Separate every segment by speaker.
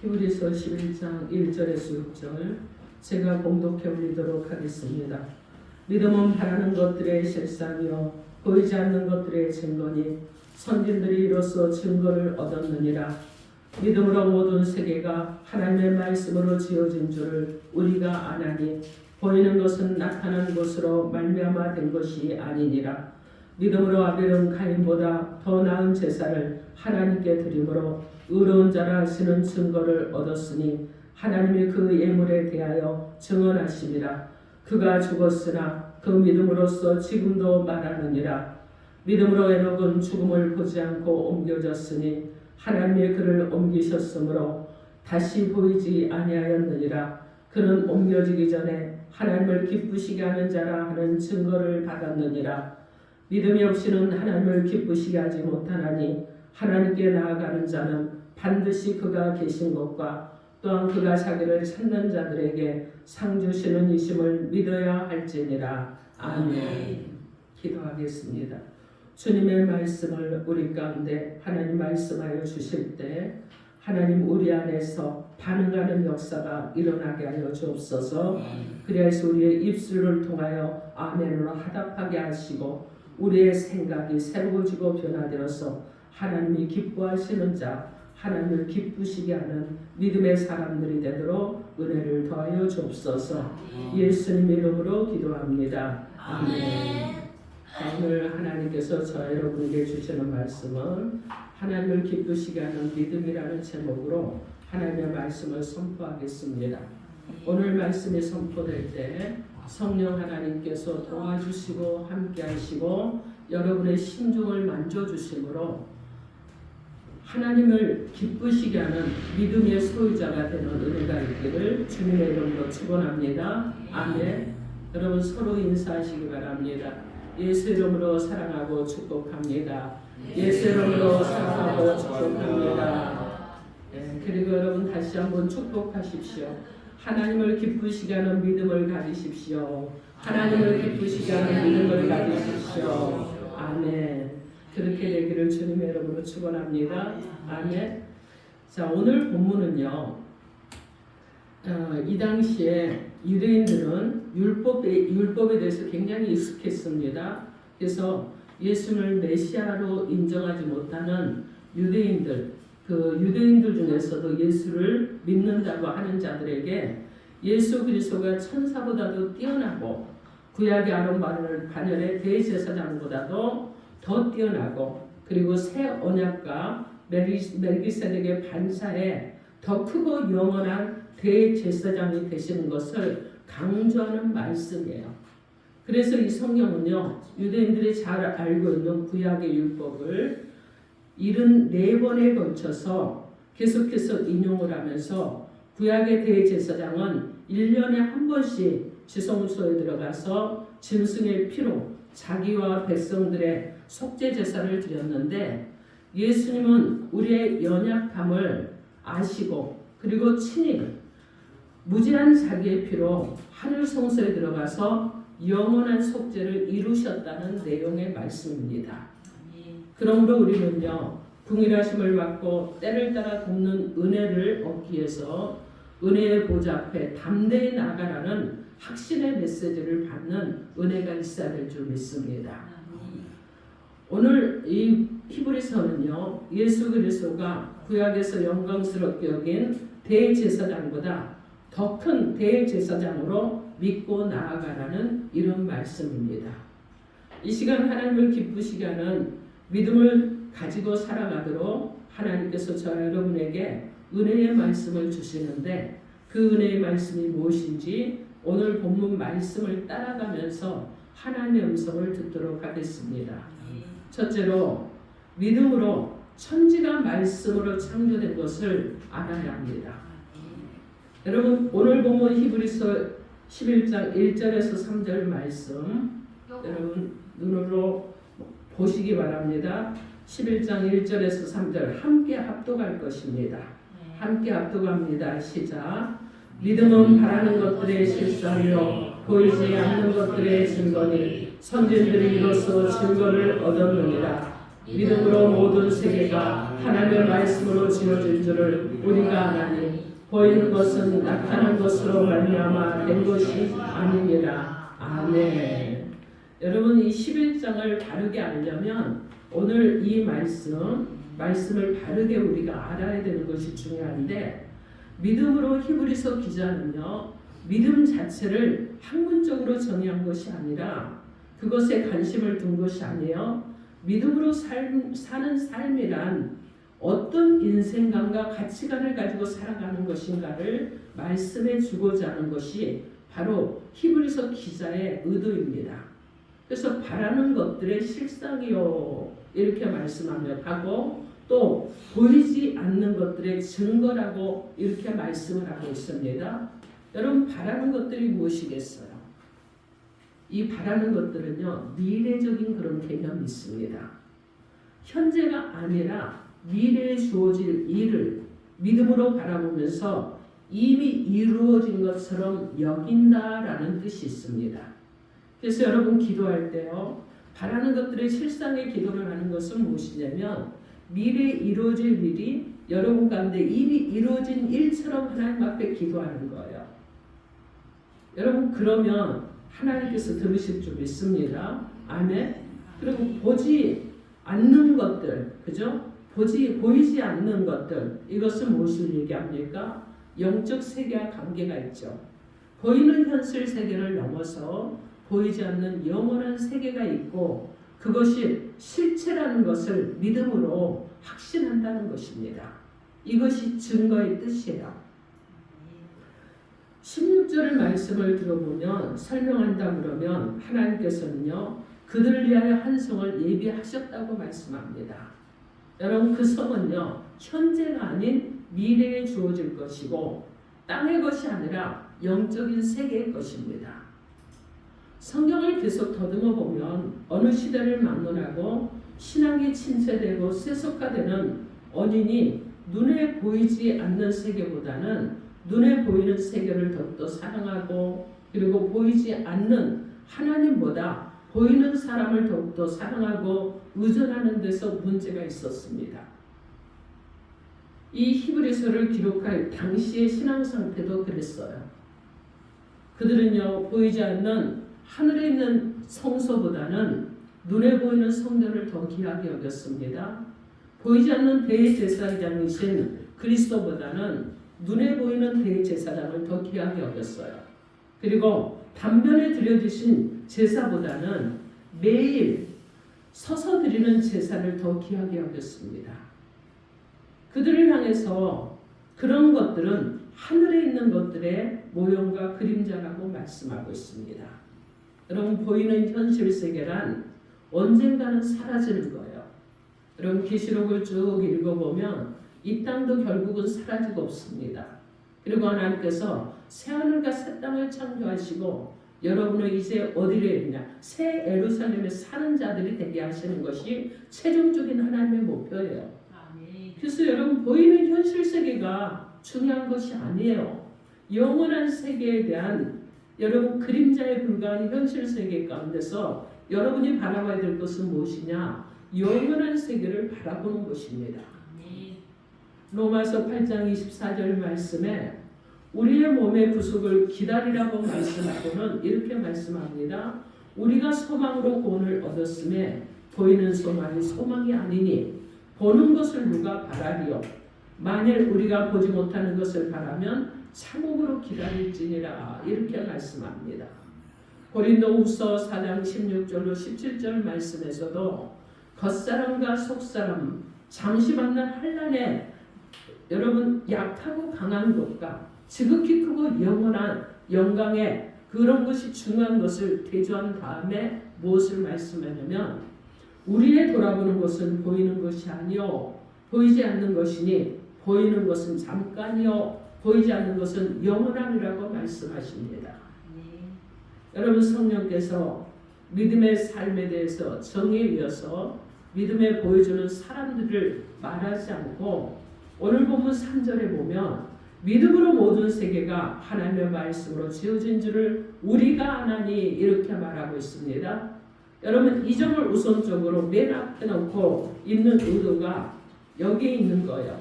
Speaker 1: 히브리서 11장 1절에서 6절 제가 봉독해 올리도록 하겠습니다. 믿음은 바라는 것들의 실상이요 보이지 않는 것들의 증거니 선진들이 이로써 증거를 얻었느니라. 믿음으로 모든 세계가 하나님의 말씀으로 지어진 줄을 우리가 아나니 보이는 것은 나타난 것으로 말미암아 된 것이 아니니라. 믿음으로 아벨은 가인보다 더 나은 제사를 하나님께 드림으로 의로운 자라 하시는 증거를 얻었으니 하나님이 그 예물에 대하여 증언하심이라. 그가 죽었으나 그 믿음으로써 지금도 말하느니라. 믿음으로 에녹은 죽음을 보지 않고 옮겨졌으니 하나님의 그를 옮기셨으므로 다시 보이지 아니하였느니라. 그는 옮겨지기 전에 하나님을 기쁘시게 하는 자라 하는 증거를 받았느니라. 믿음이 없이는 하나님을 기쁘시게 하지 못하나니 하나님께 나아가는 자는 반드시 그가 계신 것과 또한 그가 자기를 찾는 자들에게 상 주시는 이심을 믿어야 할지니라. 아멘. 기도하겠습니다. 주님의 말씀을 우리 가운데 하나님 말씀하여 주실 때 하나님 우리 안에서 반응하는 역사가 일어나게 하여 주옵소서. 그래서 우리의 입술을 통하여 아멘으로 화답하게 하시고 우리의 생각이 새로워지고 변화되어서 하나님이 기뻐하시는 자, 하나님을 기쁘시게 하는 믿음의 사람들이 되도록 은혜를 더하여 주옵소서. 예수님 이름으로 기도합니다. 아멘. 오늘 하나님께서 저 여러분에게 주시는 말씀은 하나님을 기쁘시게 하는 믿음이라는 제목으로 하나님의 말씀을 선포하겠습니다. 오늘 말씀이 선포될 때 성령 하나님께서 도와주시고 함께하시고 여러분의 심중을 만져주심으로 하나님을 기쁘시게 하는 믿음의 소유자가 되는 은혜가 있기를 주님의 이름으로 축원합니다. 아멘. 여러분 서로 인사하시기 바랍니다. 예수 이름으로 사랑하고 축복합니다. 예수 이름으로 사랑하고 축복합니다. 그리고 여러분 다시 한번 축복하십시오. 하나님을 기쁘시게 하는 믿음을 가지십시오. 하나님을 기쁘시게 하는 믿음을 가지십시오. 아멘. 그렇게 되기를 주님의 이름으로 축원합니다. 아멘. 자, 오늘 본문은요. 이 당시에 유대인들은 율법에 대해서 굉장히 익숙했습니다. 그래서 예수를 메시아로 인정하지 못하는 유대인들, 그 유대인들 중에서도 예수를 믿는다고 하는 자들에게 예수 그리스도가 천사보다도 뛰어나고 구약의 아론 반열의 대제사장보다도 더 뛰어나고 그리고 새 언약과 멜기세덱의 반사에 더 크고 영원한 대제사장이 되시는 것을 강조하는 말씀이에요. 그래서 이 성경은요, 유대인들이 잘 알고 있는 구약의 율법을 74번에 걸쳐서 계속해서 인용을 하면서 구약의 대제사장은 1년에 한 번씩 지성소에 들어가서 짐승의 피로 자기와 백성들의 속죄 제사를 드렸는데 예수님은 우리의 연약함을 아시고 그리고 친히 무지한 자기의 피로 하늘 성소에 들어가서 영원한 속죄를 이루셨다는 내용의 말씀입니다. 그러므로 우리는요, 긍휼하심을 받고 때를 따라 돕는 은혜를 얻기 위해서 은혜의 보좌 앞에 담대히 나아가라는 확신의 메시지를 받는 은혜가 있어야 될 줄 믿습니다. 오늘 이 히브리서는요, 예수 그리스도가 구약에서 영광스럽게 여긴 대제사장보다 더 큰 대제사장으로 믿고 나아가라는 이런 말씀입니다. 이 시간 하나님을 기쁘시게 하는 믿음을 가지고 살아가도록 하나님께서 저 여러분에게 은혜의 말씀을 주시는데 그 은혜의 말씀이 무엇인지 오늘 본문 말씀을 따라가면서 하나님의 음성을 듣도록 하겠습니다. 첫째로 믿음으로 천지가 말씀으로 창조된 것을 알아야 합니다. 여러분 오늘 본문 히브리서 11장 1절에서 3절 말씀 여러분 눈으로 보시기 바랍니다. 11장 1절에서 3절 함께 합독할 것입니다. 함께 합독합니다. 시작. 믿음은 바라는 것들의 실상이요 보이지 않는 것들의 증거니 선진들이 이로써 증거를 얻었느니라. 믿음으로 모든 세계가 하나님의 말씀으로 지어진 줄을 우리가 아나니 보이는 것은 나타난 것으로 말미암아 된 것이 아닙니다. 아멘. 여러분, 이 11장을 바르게 알려면 오늘 이 말씀을 바르게 우리가 알아야 되는 것이 중요한데, 믿음으로 히브리서 기자는요, 믿음 자체를 학문적으로 정의한 것이 아니라 그것에 관심을 둔 것이 아니에요. 믿음으로 사는 삶이란 어떤 인생관과 가치관을 가지고 살아가는 것인가를 말씀해 주고자 하는 것이 바로 히브리서 기자의 의도입니다. 그래서 바라는 것들의 실상이요 이렇게 하고, 또 보이지 않는 것들의 증거라고 이렇게 말씀을 하고 있습니다. 여러분, 바라는 것들이 무엇이겠어요? 이 바라는 것들은요, 미래적인 그런 개념이 있습니다. 현재가 아니라 미래에 주어질 일을 믿음으로 바라보면서 이미 이루어진 것처럼 여긴다라는 뜻이 있습니다. 그래서 여러분, 기도할 때요, 바라는 것들의 실상의 기도를 하는 것은 무엇이냐면, 미래에 이루어질 일이 여러분 가운데 이미 이루어진 일처럼 하나님 앞에 기도하는 거예요. 여러분, 그러면 하나님께서 들으실 줄 믿습니다. 아멘. 그리고 보지 않는 것들, 그죠? 보이지 않는 것들, 이것은 무엇을 얘기합니까? 영적 세계와 관계가 있죠. 보이는 현실 세계를 넘어서 보이지 않는 영원한 세계가 있고, 그것이 실체라는 것을 믿음으로 확신한다는 것입니다. 이것이 증거의 뜻이에요. 16절 말씀을 들어보면, 설명한다 그러면 하나님께서는요, 그들을 위하여 한 성을 예비하셨다고 말씀합니다. 여러분, 그 성은요, 현재가 아닌 미래에 주어질 것이고 땅의 것이 아니라 영적인 세계의 것입니다. 성경을 계속 더듬어 보면 어느 시대를 막론하고 신앙이 침체되고 세속화되는 원인이 눈에 보이지 않는 세계보다는 눈에 보이는 세계를 더욱더 사랑하고, 그리고 보이지 않는 하나님보다 보이는 사람을 더욱더 사랑하고 의존하는 데서 문제가 있었습니다. 이 히브리서를 기록할 당시의 신앙 상태도 그랬어요. 그들은요, 보이지 않는 하늘에 있는 성소보다는 눈에 보이는 성전을 더 귀하게 여겼습니다. 보이지 않는 대제사장이신 그리스도보다는 눈에 보이는 대제사장을 더 귀하게 여겼어요. 그리고 단변에 드려주신 제사보다는 매일 서서 드리는 제사를 더 귀하게 여겼습니다. 그들을 향해서 그런 것들은 하늘에 있는 것들의 모형과 그림자라고 말씀하고 있습니다. 여러분, 보이는 현실 세계란 언젠가는 사라지는 거예요. 여러분, 계시록을 쭉 읽어보면 이 땅도 결국은 사라지고 없습니다. 그리고 하나님께서 새하늘과 새 땅을 창조하시고 여러분을 이제 어디로 있냐? 새 예루살렘에 사는 자들이 되게 하시는 것이 최종적인 하나님의 목표예요. 그래서 여러분, 보이는 현실 세계가 중요한 것이 아니에요. 영원한 세계에 대한 여러분 그림자에 불과한 현실 세계 가운데서 여러분이 바라봐야 될 것은 무엇이냐? 영원한 세계를 바라보는 것입니다. 로마서 8장 24절 말씀에 우리의 몸의 구속을 기다리라고 말씀하고는 이렇게 말씀합니다. 우리가 소망으로 구원을 얻었음에 보이는 소망이 소망이 아니니 보는 것을 누가 바라리요? 만일 우리가 보지 못하는 것을 바라면 참음으로 기다릴지니라, 이렇게 말씀합니다. 고린도후서 4장 16절로 17절 말씀에서도 겉사람과 속사람, 잠시 만난 환난에 여러분 약하고 강한 것과 지극히 크고 영원한 영광의 그런 것이 중요한 것을 대조한 다음에 무엇을 말씀하냐면, 우리의 돌아보는 것은 보이는 것이 아니요 보이지 않는 것이니 보이는 것은 잠깐이요 보이지 않는 것은 영원함이라고 말씀하십니다. 여러분, 성령께서 믿음의 삶에 대해서 정의에 이어서 믿음에 보여주는 사람들을 말하지 않고, 오늘 본문 3절에 보면 믿음으로 모든 세계가 하나님의 말씀으로 지어진 줄을 우리가 아나니, 이렇게 말하고 있습니다. 여러분 이 점을 우선적으로 맨 앞에 놓고 있는 의도가 여기에 있는 거예요.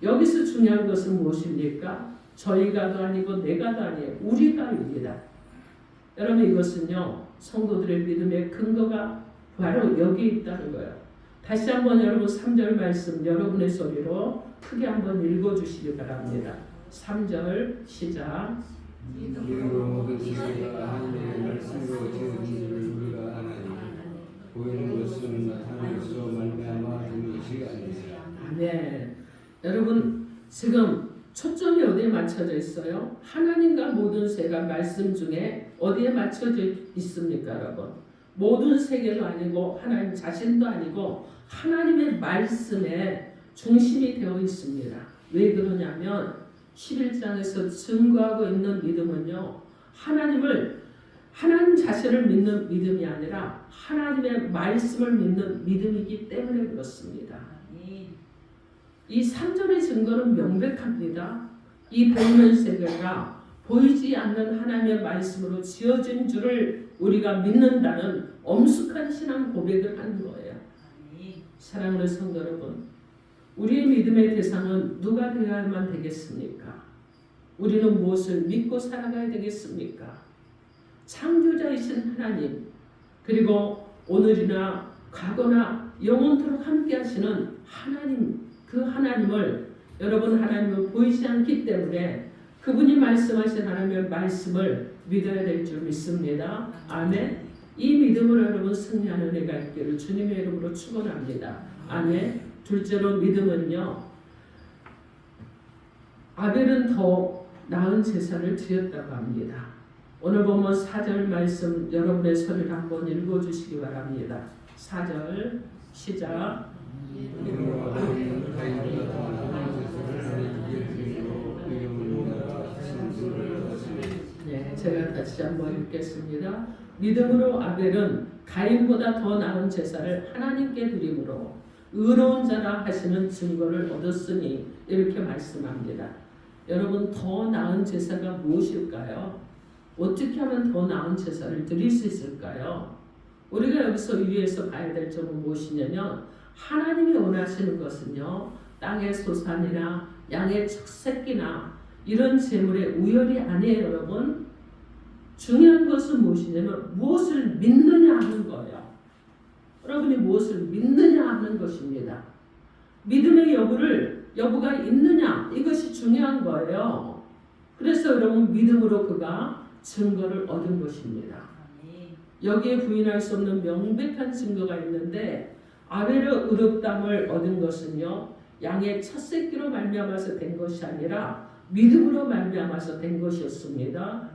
Speaker 1: 여기서 중요한 것은 무엇입니까? 저희가도 아니고 내가도 아니에요. 우리가입니다. 여러분 이것은요 성도들의 믿음의 근거가 바로 여기 있다는 거예요. 다시 한번 여러분 3절 말씀 여러분의 소리로 크게 한번 읽어주시기 바랍니다. 3절 시작.
Speaker 2: 이러므로 모든 지혜가 하나님의 말씀으로 지어진지를 우리가 아나니 보이는 것은 하나님께서 말미암아 된 것이 아니라.
Speaker 1: 아멘. 여러분 지금 초점이 어디에 맞춰져 있어요? 하나님과 모든 세가 말씀 중에 어디에 맞춰져 있습니까, 여러분? 모든 세계도 아니고 하나님 자신도 아니고 하나님의 말씀에 중심이 되어 있습니다. 왜 그러냐면 11장에서 증거하고 있는 믿음은요. 하나님 자신을 믿는 믿음이 아니라 하나님의 말씀을 믿는 믿음이기 때문에 그렇습니다. 이 3절의 증거는 명백합니다. 이 보이는 세계가 보이지 않는 하나님의 말씀으로 지어진 줄을 우리가 믿는다는 엄숙한 신앙 고백을 하는 거예요. 사랑하는 성도 여러분, 우리의 믿음의 대상은 누가 되어야만 되겠습니까? 우리는 무엇을 믿고 살아가야 되겠습니까? 창조자이신 하나님, 그리고 오늘이나 과거나 영원토록 함께 하시는 하나님, 그 하나님을 여러분 하나님은 보이지 않기 때문에 그분이 말씀하신 하나님의 말씀을 믿어야 될 줄 믿습니다. 아멘. 이 믿음으로 여러분 승리하는 은혜가 있기를 주님의 이름으로 축원합니다. 아멘. 둘째로 믿음은요. 아벨은 더 나은 제사를 드렸다고 합니다. 오늘 보면 4절 말씀 여러분의 소리를 한번 읽어주시기 바랍니다. 4절 시작. 네, 제가 다시 한번 읽겠습니다. 믿음으로 아벨은 가인보다 더 나은 제사를 하나님께 드림으로 의로운 자라 하시는 증거를 얻었으니 이렇게 말씀합니다. 여러분 더 나은 제사가 무엇일까요? 어떻게 하면 더 나은 제사를 드릴 수 있을까요? 우리가 여기서 위에서 봐야 될 점은 무엇이냐면 하나님이 원하시는 것은요. 땅의 소산이나 양의 첫 새끼나 이런 재물의 우열이 아니에요, 여러분. 중요한 것은 무엇이냐면 무엇을 믿느냐 하는 거예요. 여러분이 무엇을 믿느냐 하는 것입니다. 믿음의 여부가 있느냐 이것이 중요한 거예요. 그래서 여러분 믿음으로 그가 증거를 얻은 것입니다. 여기에 부인할 수 없는 명백한 증거가 있는데 아벨의 의롭다함을 얻은 것은요. 양의 첫 새끼로 말미암아서 된 것이 아니라 믿음으로 말미암아서 된 것이었습니다.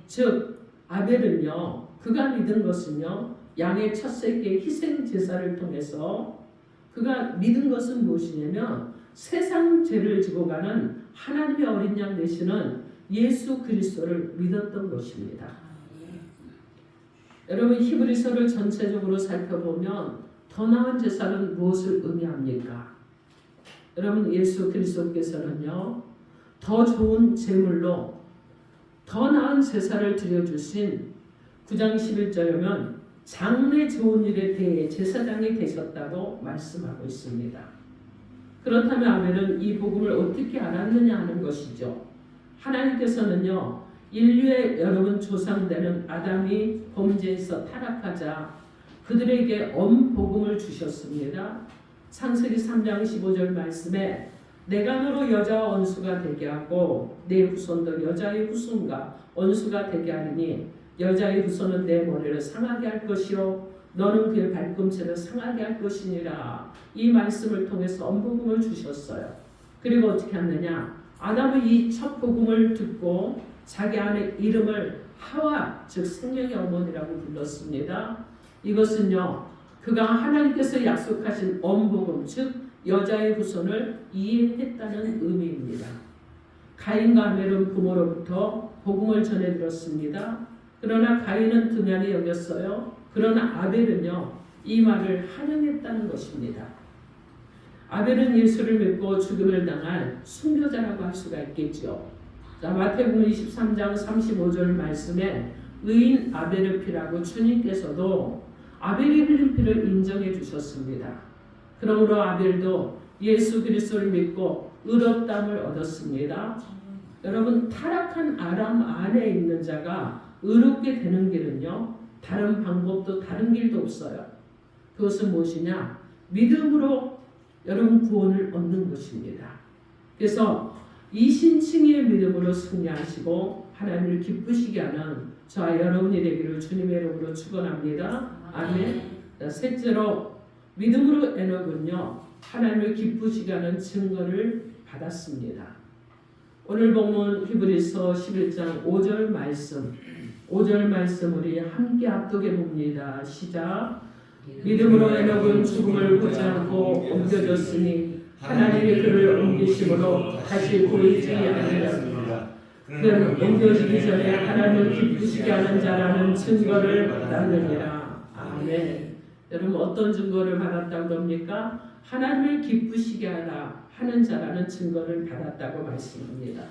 Speaker 1: 즉 아벨은요. 그가 믿은 것은요. 양의 첫 새끼의 희생 제사를 통해서 그가 믿은 것은 무엇이냐면 세상 죄를 지고 가는 하나님의 어린 양 되시는 예수 그리스도를 믿었던 것입니다. 여러분 히브리서를 전체적으로 살펴보면 더 나은 제사는 무엇을 의미합니까? 여러분 예수 그리스도께서는요. 더 좋은 제물로 더 나은 제사를 드려주신 9장 11절이면 장래 좋은 일에 대해 제사장이 되셨다고 말씀하고 있습니다. 그렇다면 아벨은 이 복음을 어떻게 알았느냐 하는 것이죠. 하나님께서는요. 인류의 여러분 조상되는 아담이 범죄에서 타락하자 그들에게 엄복음을 주셨습니다. 창세기 3장 15절 말씀에 내가 너로 여자와 원수가 되게 하고 내 후손도 여자의 후손과 원수가 되게 하리니 여자의 후손은 내 머리를 상하게 할 것이요 너는 그의 발꿈치를 상하게 할 것이니라. 이 말씀을 통해서 엄복음을 주셨어요. 그리고 어떻게 하느냐 아담은 이 첫 복음을 듣고 자기 아내 이름을 하와 즉 생명의 어머니라고 불렀습니다. 이것은요 그가 하나님께서 약속하신 엄복음 즉 여자의 후손을 이해했다는 의미입니다. 가인과 아벨은 부모로부터 복음을 전해 들었습니다. 그러나 가인은 등한히 여겼어요. 그러나 아벨은요 이 말을 환영했다는 것입니다. 아벨은 예수를 믿고 죽음을 당할 순교자라고 할 수가 있겠죠. 자, 마태복음 23장 35절 말씀에 의인 아벨의 피라고 주님께서도 아벨이 흘린 피를 인정해 주셨습니다. 그러므로 아벨도 예수 그리스도를 믿고 의롭다함을 얻었습니다. 여러분, 타락한 아람 안에 있는 자가 의롭게 되는 길은요, 다른 방법도 다른 길도 없어요. 그것은 무엇이냐? 믿음으로 여러분 구원을 얻는 것입니다. 그래서 이신칭의 믿음으로 승리하시고 하나님을 기쁘시게 하는 저와 여러분이 되기를 주님의 이름으로 축원합니다. 아멘. 셋째로 믿음으로 에녹은요 하나님을 기쁘시게 하는 증거를 받았습니다. 오늘 본문 히브리서 11장 5절 말씀, 5절 말씀 우리 함께 합독해 봅니다. 시작. 믿음으로 에녹은 죽음을 보지 않고 옮겨졌으니 하나님이 그를 옮기심으로 다시 보이지 아니하였습니다. 그는 옮겨지기 전에 하나님을 기쁘시게 하는 자라는 증거를 받았느니라. 아멘. 여러분, 어떤 증거를 받았다고 합니까? 하나님을 기쁘시게 하는 자라는 증거를 받았다고 말씀합니다.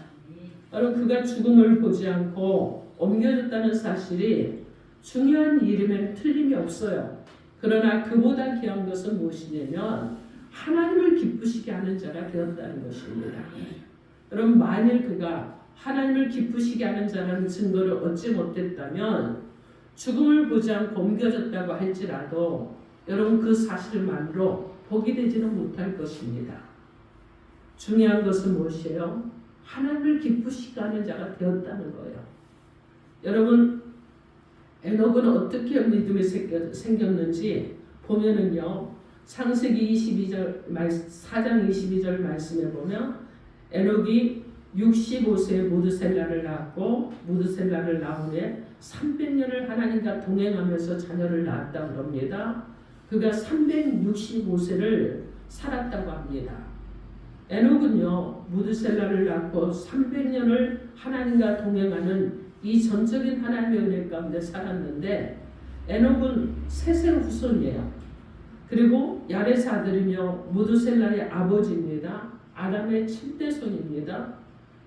Speaker 1: 여러분, 그가 죽음을 보지 않고 옮겨졌다는 사실이 중요한 일임에 틀림이 없어요. 그러나 그보다 귀한 것은 무엇이냐면 하나님을 기쁘시게 하는 자가 되었다는 것입니다. 여러분, 만일 그가 하나님을 기쁘시게 하는 자라는 증거를 얻지 못했다면 죽음을 보지 않고 옮겨졌다고 할지라도 여러분 그 사실만으로 복이 되지는 못할 것입니다. 중요한 것은 무엇이에요? 하나님을 기쁘시게 하는 자가 되었다는 거예요. 여러분, 에녹은 어떻게 믿음이 생겼는지 보면은요, 창세기 4장 22절 말씀에 보면 에녹이 65세에 무드셀라를 낳았고 무드셀라를 낳은 후에 300년을 하나님과 동행하면서 자녀를 낳았다고 합니다. 그가 365세를 살았다고 합니다. 에녹은요 무드셀라를 낳고 300년을 하나님과 동행하는 이 전적인 하나님의 은혜 가운데 살았는데 에녹은 셋의 후손이에요. 그리고 야렛의 아들이며 무드셀라의 아버지입니다. 아담의 7대손입니다.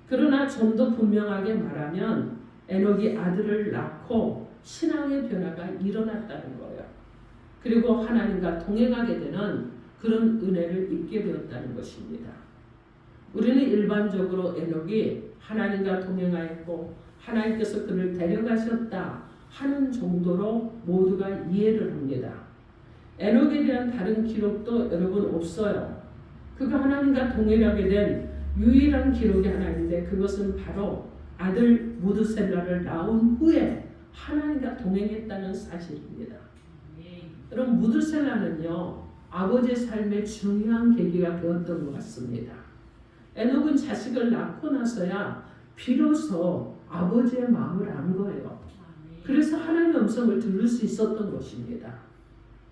Speaker 1: 그러나 좀 더 분명하게 말하면 에녹이 아들을 낳고 신앙의 변화가 일어났다는 거예요. 그리고 하나님과 동행하게 되는 그런 은혜를 입게 되었다는 것입니다. 우리는 일반적으로 에녹이 하나님과 동행하였고 하나님께서 그를 데려가셨다 하는 정도로 모두가 이해를 합니다. 에녹에 대한 다른 기록도 여러분 없어요. 그가 하나님과 동행하게 된 유일한 기록이 하나 있는데 그것은 바로 아들 무드셀라를 낳은 후에 하나님과 동행했다는 사실입니다. 여러분, 무드셀라는요 아버지의 삶의 중요한 계기가 되었던 것 같습니다. 에녹은 자식을 낳고 나서야 비로소 아버지의 마음을 안 거예요. 그래서 하나님의 음성을 들을 수 있었던 것입니다.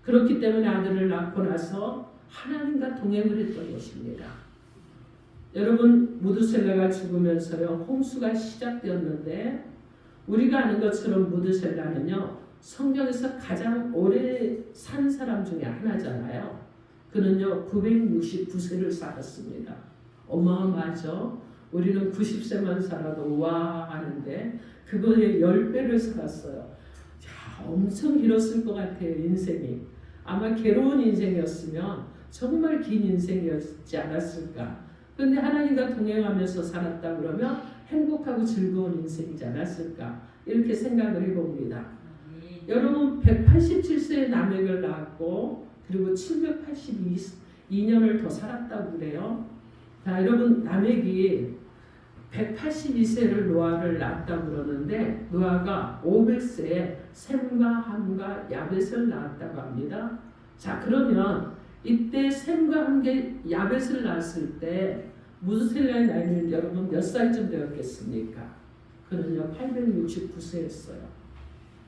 Speaker 1: 그렇기 때문에 아들을 낳고 나서 하나님과 동행을 했던 것입니다. 여러분, 무드셀라가 죽으면서요 홍수가 시작되었는데 우리가 아는 것처럼 무드셀라는요 성경에서 가장 오래 산 사람 중에 하나잖아요. 그는요 969세를 살았습니다. 어마어마하죠. 우리는 90세만 살아도 와 하는데 그거의 10배를 살았어요. 자, 엄청 길었을 것 같아요. 인생이. 아마 괴로운 인생이었으면 정말 긴 인생이었지 않았을까. 그런데 하나님과 동행하면서 살았다 그러면 행복하고 즐거운 인생이지 않았을까. 이렇게 생각을 해봅니다. 여러분, 187세의 남획을 낳았고 그리고 782년을 더 살았다고 그래요. 자, 여러분, 남획이 182세를 노아를 낳았다고 그러는데 노아가 500세에 셈과 함과 야벳을 낳았다고 합니다. 자, 그러면 이때 셈과 함께 야벳을 낳았을 때 무드셀라의 나이는 여러분 몇 살쯤 되었겠습니까? 그는요 869세였어요.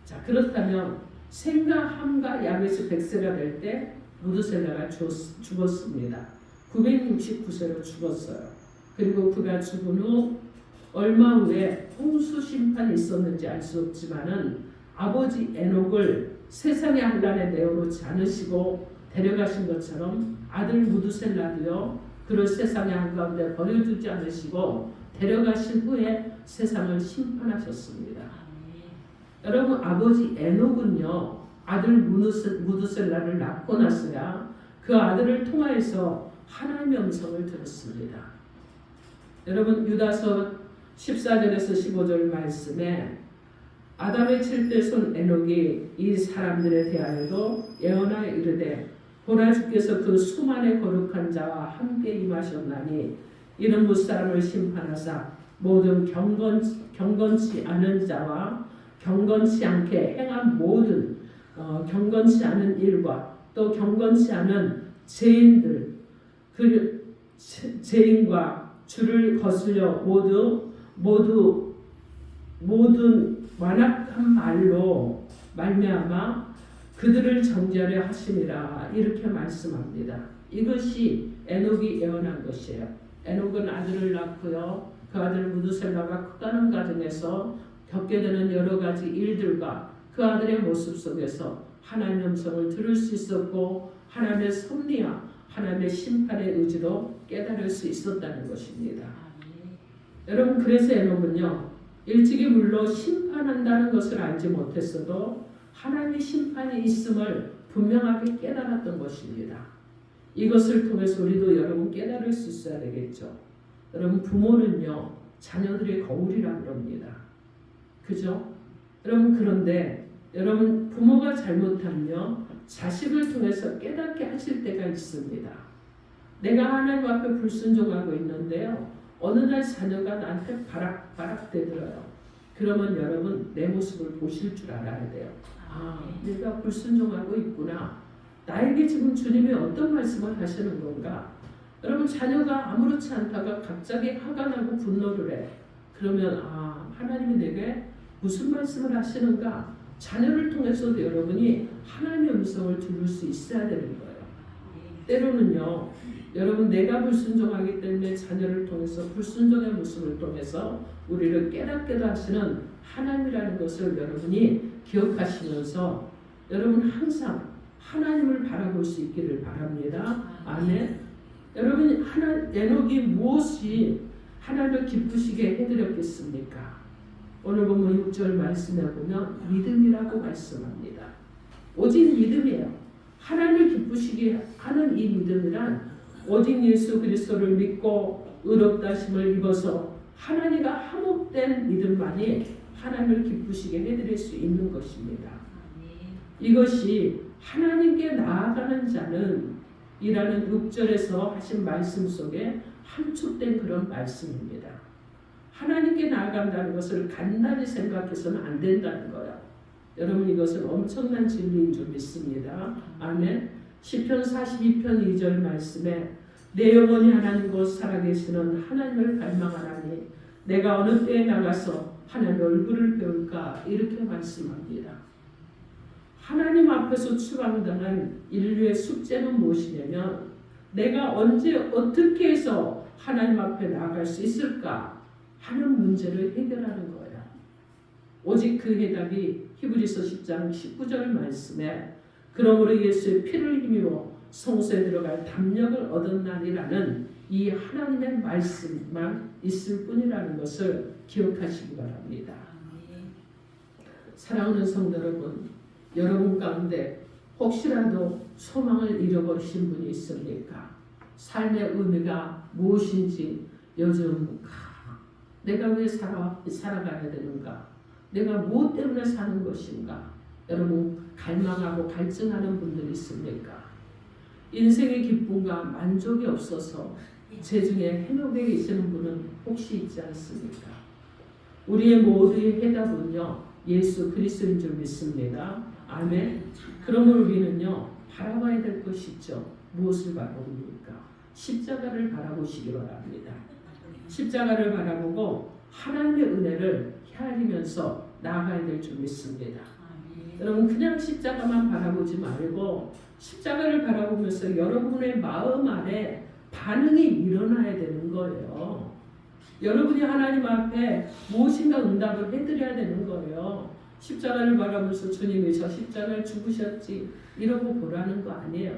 Speaker 1: 자, 그렇다면 셈과 함과 야벳이 100세가 될 때 무드셀라가 죽었습니다. 969세로 죽었어요. 그리고 그가 죽은 후 얼마 후에 홍수 심판이 있었는지 알 수 없지만은 아버지 에녹을 세상의 한란에 내어놓지 않으시고 데려가신 것처럼 아들 무드셀라도요 그를 세상의 한가운데 버려두지 않으시고 데려가신 후에 세상을 심판하셨습니다. 여러분, 아버지 에녹은요 아들 무드셀라를 낳고 나서야 그 아들을 통하여서 하나님의 음성을 들었습니다. 여러분 유다서 14절에서 15절 말씀에 아담의 7대 손 에녹이 이 사람들에 대하여도 예언하여 이르되 보라 주께서 그 수만의 거룩한 자와 함께 임하셨나니 이는 무사람을 심판하사 모든 경건치 않은 자와 경건치 않게 행한 모든 경건치 않은 일과 또 경건치 않은 죄인들 그 죄인과 주를 거슬려 모든 완악한 말로 말미암아 그들을 정죄하려 하심이라 이렇게 말씀합니다. 이것이 에녹이 예언한 것이에요. 에녹은 아들을 낳고요. 그 아들 무드셀라가 크가는 과정에서 겪게 되는 여러 가지 일들과 그 아들의 모습 속에서 하나님의 음성을 들을 수 있었고 하나님의 섭리와 하나님의 심판의 의지도 깨달을 수 있었다는 것입니다. 여러분 그래서 에녹은요. 일찍이 물론 심판한다는 것을 알지 못했어도 하나님의 심판이 있음을 분명하게 깨달았던 것입니다. 이것을 통해서 우리도 여러분 깨달을 수 있어야 되겠죠. 여러분 부모는요. 자녀들의 거울이라고 그럽니다. 그죠? 여러분 그런데 여러분 부모가 잘못하면요. 자식을 통해서 깨닫게 하실 때가 있습니다. 내가 하나님 앞에 불순종하고 있는데요. 어느 날 자녀가 나한테 바락대들어요. 그러면 여러분 내 모습을 보실 줄 알아야 돼요. 내가 불순종하고 있구나. 나에게 지금 주님이 어떤 말씀을 하시는 건가? 여러분 자녀가 아무렇지 않다가 갑자기 화가 나고 분노를 해. 그러면 하나님이 내게 무슨 말씀을 하시는가? 자녀를 통해서도 여러분이 하나님의 음성을 들을 수 있어야 되는 거예요. 때로는요. 여러분 내가 불순종하기 때문에 자녀를 통해서 불순종의 모습을 통해서 우리를 깨닫게도 하시는 하나님이라는 것을 여러분이 기억하시면서 여러분 항상 하나님을 바라볼 수 있기를 바랍니다. 아멘. 여러분 에녹이 무엇이 하나님을 기쁘시게 해드렸겠습니까? 오늘 보면 6절 말씀에 보면 믿음이라고 말씀합니다. 오직 믿음이에요. 하나님을 기쁘시게 하는 이 믿음이란 오직 예수 그리스도를 믿고 의롭다 하심을 입어서 하나님과 화목된 믿음만이 하나님을 기쁘시게 해드릴 수 있는 것입니다. 이것이 하나님께 나아가는 자는 이라는 6절에서 하신 말씀 속에 함축된 그런 말씀입니다. 하나님께 나아간다는 것을 간단히 생각해서는 안 된다는 거예요. 여러분 이것은 엄청난 진리인 줄 믿습니다. 아멘. 시편 42편 2절 말씀에 내 영혼이 하나님 곧 살아계시는 하나님을 갈망하라니 내가 어느 때에 나가서 하나님의 얼굴을 배울까 이렇게 말씀합니다. 하나님 앞에서 추방당한 인류의 숙제는 무엇이냐면 내가 언제 어떻게 해서 하나님 앞에 나아갈 수 있을까 하는 문제를 해결하는 거예요. 오직 그 해답이 히브리서 10장 19절 말씀에 그러므로 예수의 피를 힘입어 성소에 들어갈 담력을 얻었나니라는 이 하나님의 말씀만 있을 뿐이라는 것을 기억하시기 바랍니다. 사랑하는 성도 여러분, 여러분 가운데 혹시라도 소망을 잃어버리신 분이 있습니까? 삶의 의미가 무엇인지 요즘 내가 왜 살아가야 되는가? 내가 무엇 때문에 사는 것인가? 여러분 갈망하고 갈증하는 분들이 있습니까? 인생의 기쁨과 만족이 없어서 제 중에 해독에 계시는 분은 혹시 있지 않습니까? 우리의 모두의 해답은요 예수 그리스도인 줄 믿습니다. 아멘. 그러면 우리는요 바라봐야 될 것이 있죠. 무엇을 바라봅니까? 십자가를 바라보시기 바랍니다. 십자가를 바라보고 하나님의 은혜를 헤아리면서 나아가야 될 줄 믿습니다. 여러분 그냥 십자가만 바라보지 말고 십자가를 바라보면서 여러분의 마음 안에 반응이 일어나야 되는 거예요. 여러분이 하나님 앞에 무엇인가 응답을 해드려야 되는 거예요. 십자가를 바라보면서 주님이 저 십자가를 죽으셨지 이러고 보라는 거 아니에요.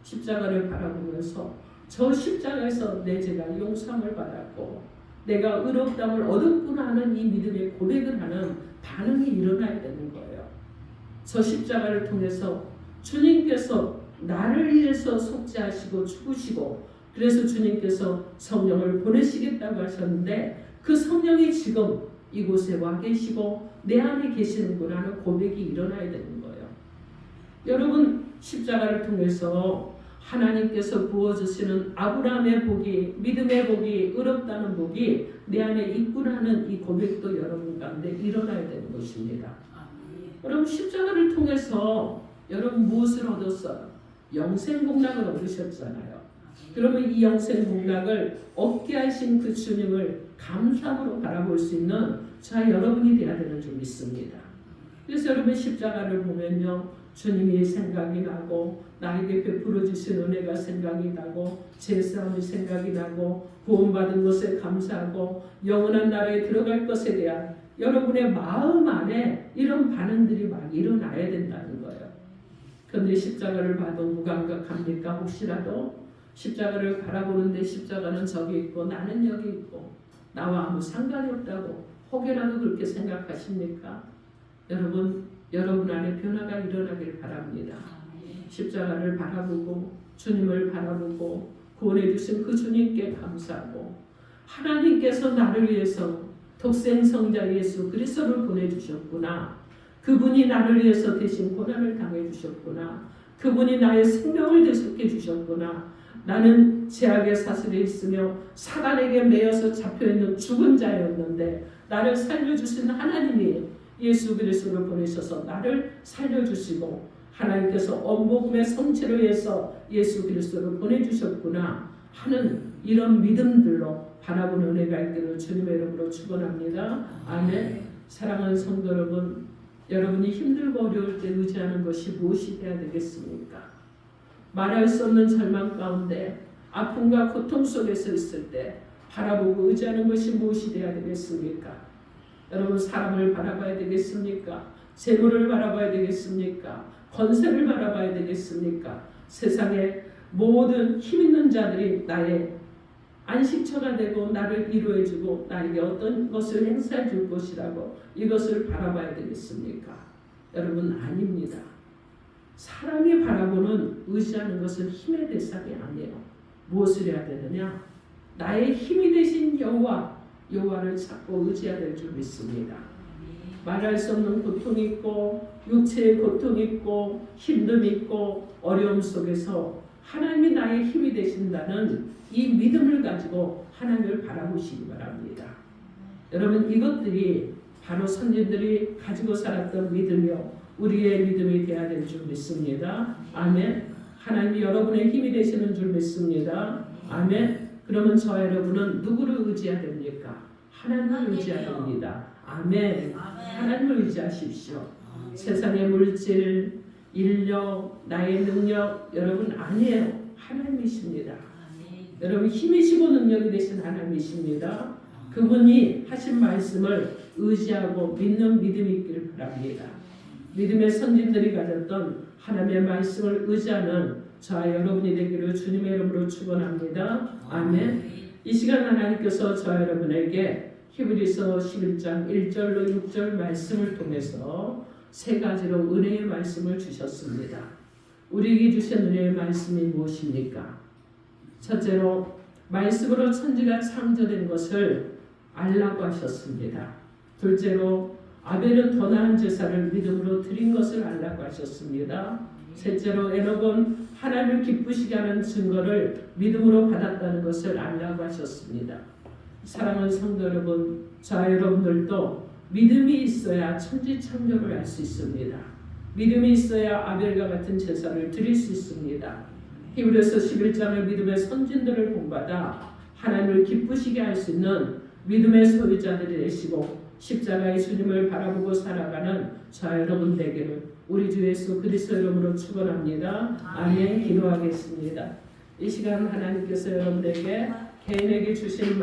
Speaker 1: 십자가를 바라보면서 저 십자가에서 내 죄가 용서함을 받았고 내가 의롭다함을 얻었구나 하는 이 믿음의 고백을 하는 반응이 일어나야 되는 거예요. 저 십자가를 통해서 주님께서 나를 위해서 속죄하시고 죽으시고 그래서 주님께서 성령을 보내시겠다고 하셨는데 그 성령이 지금 이곳에 와 계시고 내 안에 계시는구나 하는 고백이 일어나야 되는 거예요. 여러분 십자가를 통해서 하나님께서 부어주시는 아브라함의 복이 믿음의 복이 의롭다는 복이 내 안에 있구나 하는 이 고백도 여러분 가운데 일어나야 되는 것입니다. 여러분 십자가를 통해서 여러분 무엇을 얻었어요? 영생복락을 얻으셨잖아요. 그러면 이 영생복락을 얻게 하신 그 주님을 감사함으로 바라볼 수 있는 자 여러분이 되어야 되는 줄 믿습니다. 그래서 여러분 십자가를 보면요 주님이 생각이 나고 나에게 베풀어 주신 은혜가 생각이 나고 제사함이 생각이 나고 구원받은 것에 감사하고 영원한 나라에 들어갈 것에 대한 여러분의 마음 안에 이런 반응들이 막 일어나야 된다는 거예요. 그런데 십자가를 봐도 무감각합니까? 혹시라도 십자가를 바라보는데 십자가는 저기 있고 나는 여기 있고 나와 아무 상관이 없다고 혹여라도 그렇게 생각하십니까? 여러분 안에 변화가 일어나길 바랍니다. 십자가를 바라보고 주님을 바라보고 구원해 주신 그 주님께 감사하고 하나님께서 나를 위해서 독생성자 예수 그리스도를 보내주셨구나. 그분이 나를 위해서 대신 고난을 당해 주셨구나. 그분이 나의 생명을 되찾게 주셨구나. 나는 죄악의 사슬에 있으며 사단에게 매여서 잡혀있는 죽은 자였는데 나를 살려주신 하나님이 예수 그리스도를 보내셔서 나를 살려주시고 하나님께서 언복음의 성취를 위해서 예수 그리스도를 보내주셨구나 하는 이런 믿음들로 바라보는 은혜가 있기를 주님의 이름으로 축원합니다. 아멘. 사랑하는 성도 여러분, 여러분이 힘들고 어려울 때 의지하는 것이 무엇이 되어야 되겠습니까? 말할 수 없는 절망 가운데 아픔과 고통 속에서 있을 때 바라보고 의지하는 것이 무엇이 되어야 되겠습니까? 여러분 사람을 바라봐야 되겠습니까? 재물을 바라봐야 되겠습니까? 권세를 바라봐야 되겠습니까? 세상의 모든 힘 있는 자들이 나의 안식처가 되고 나를 위로해주고 나에게 어떤 것을 행사해 줄 것이라고 이것을 바라봐야 되겠습니까? 여러분 아닙니다. 사람이 바라보는 의지하는 것은 힘의 대상이 아니에요. 무엇을 해야 되느냐? 나의 힘이 되신 여호와를 찾고 의지해야 될 줄 믿습니다. 말할 수 없는 고통이 있고 육체의 고통이 있고 힘듦이 있고 어려움 속에서 하나님이 나의 힘이 되신다는 이 믿음을 가지고 하나님을 바라보시기 바랍니다. 여러분 이것들이 바로 선진들이 가지고 살았던 믿음이요 우리의 믿음이 되어야 될 줄 믿습니다. 아멘. 하나님이 여러분의 힘이 되시는 줄 믿습니다. 아멘. 그러면 저와 여러분은 누구를 의지해야 됩니까? 하나님을 의지해야 됩니다. 아멘. 하나님을 의지하십시오. 세상의 물질, 인력, 나의 능력 여러분 아니에요. 하나님이십니다. 여러분 힘이시고 능력이 되신 하나님이십니다. 그분이 하신 말씀을 의지하고 믿는 믿음이 있기를 바랍니다. 믿음의 선진들이 가졌던 하나님의 말씀을 의지하는 저와 여러분이 되기를 주님의 이름으로 축원합니다. 아멘. 이 시간 하나님께서 저와 여러분에게 히브리서 11장 1절로 6절 말씀을 통해서 세 가지로 은혜의 말씀을 주셨습니다. 우리에게 주신 은혜의 말씀이 무엇입니까? 첫째로 말씀으로 천지가 창조된 것을 알라고 하셨습니다. 둘째로 아벨은 더 나은 제사를 믿음으로 드린 것을 알라고 하셨습니다. 셋째로 에녹은 하나님을 기쁘시게 하는 증거를 믿음으로 받았다는 것을 알라고 하셨습니다. 사랑하는 성도 여러분, 자 여러분들도 믿음이 있어야 천지 창조를 할 수 있습니다. 믿음이 있어야 아벨과 같은 제사를 드릴 수 있습니다. 히브리서 11장의 믿음의 선진들을 본받아 하나님을 기쁘시게 할 수 있는 믿음의 소유자들이 되시고 십자가의 주님을 바라보고 살아가는 자 여러분 되기를 우리 주 예수 그리스도 이름으로 축원합니다. 아멘. 기도하겠습니다. 이 시간 하나님께서 여러분에게 개인에게 주신